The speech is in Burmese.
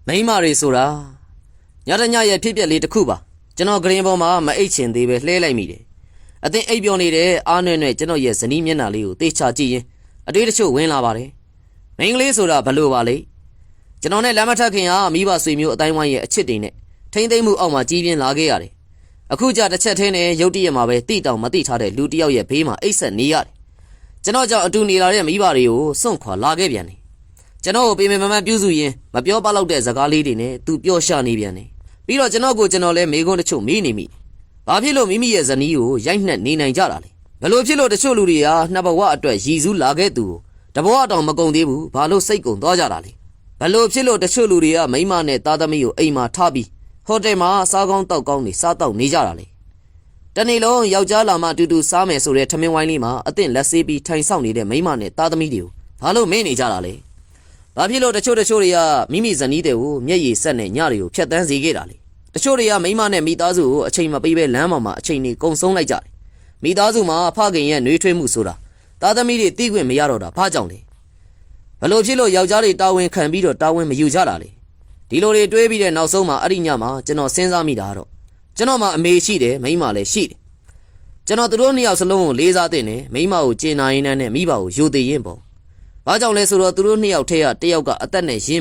မိမတွေဆိုတာညတညရဲ့ဖြစ်ပျက်လေးတစ်ခုပါကျွန်တော်ဂရင်ပေါ်မှာမအိတ်ချင်သေးပဲလှဲလိုက်မိတယ်အသင်အိပ်ပျော်နေတဲ့အားနွဲ့နဲ့ကျွန်တော်ရဲ့ဇနီးမျက်နှာလေးကိုသေချာကြည့်ရင်အတွေ့တချို့ဝင်လာပါတယ်မိန်းကလေးဆိုတာဘလို့ပါလဲကျွန်တော်နဲ့လမ်းမထက်ခင်ဟာမိဘဆွေမျိုးအတိုင်းဝိုင်းရဲ့အချစ်တွေနဲ့ထိမ့်သိမ့်မှုအောက်မှာကြီးပြင်းလာခဲ့ရတယ်အခုကြတစ်ချက်ထင်းနဲ့ရုတ်တရက်မှာပဲတိတောင်မတိထားတဲ့လူတစ်ယောက်ရဲ့ဘေးမှာအိတ်ဆက်နေရတယ်ကျွန်တော်ကြောင့်အတူနေလာတဲ့မိဘတွေကိုစွန့်ခွာလာခဲ့ပြန်တယ်ကျွန်တော်ကိုပေမေမမပြုစုရင်မပြောပလောက်တဲ့စကားလေးတွေနဲ့သူပျော့ရှာနေပြန်တယ်ပြီးတော့ကျွန်တော်လည်းမေးခွန်းတချို့မေးနေမိဘာဖြစ်လို့မိမိရဲ့ဇနီးကိုရိုက်နှက်နေနိုင်ကြတာလဲဘယ်လိုဖြစ်လို့တချို့လူတွေဟာနှစ်ဘဝအတွက်ရည်စူးလာခဲ့သူကိုတဘဝတောင်မကုန်သေးဘူးဘာလို့စိတ်ကုန်သွားကြတာလဲဘယ်လိုဖြစ်လို့တချို့လူတွေကမိမနဲ့သားသမီးကိုအိမ်မှာထားပြီးဟိုတယ်မှာစားကောင်းတောက်ကောင်းနေစားတောက်နေကြတာလေတနေ့လုံးယောက်ျားလာမှတူတူစားမယ်ဆိုတဲ့ထမင်းဝိုင်းလေးမှာအသင့်လက်ဆေးပြီးထိုင်ဆောင်နေတဲ့မိမနဲ့သားသမီးတွေကိုဘာလို့မင်းနေကြတာလဲဘာဖြစ်လို့တချို့တွေကမိမိဇနီးတွေကိုမျက်ရည်ဆက်နဲ့ညတွေကိုဖျက်ဆီးစေခဲ့တာလေတချို့တွေကမိမနဲ့မိသားစုကိုအချိန်မပေးဘဲလမ်းပေါ်မှာအချိန်တွေကုန်ဆုံးလိုက်ကြတယ်မိသားစုမှာဖခင်ရဲ့နှွေးထွေးမှုဆိုတာသားသမီးတွေသိခွင့်မရတော့တာဘာကြောင့်လဲဘလို့ဖြစ်လို့ယောက်ျားတွေတာဝန်ခံပြီးတော့တာဝန်မယူကြတာလေဒီလိုတွေတွေးပြီးတဲ့နောက်ဆုံးမှာအဲ့ဒီညမှာကျွန်တော်စဉ်းစားမိတာတော့ကျွန်တော်မှာအမေရှိတယ်မိန်းမလည်းရှိတယ်ကျွန်တော်တို့နှစ်ယောက်စလုံးကိုလေးစားတဲ့နဲ့မိန်းမကိုကျင်နာရင်းနဲ့မိဘကိုယိုသေးရင်ပေါ့ဘာကြောင့်လဲဆိုတော့သူတို့နှစ်ယောက်ထဲကတစ်ယောက်ကအသက်နဲ့ရင်း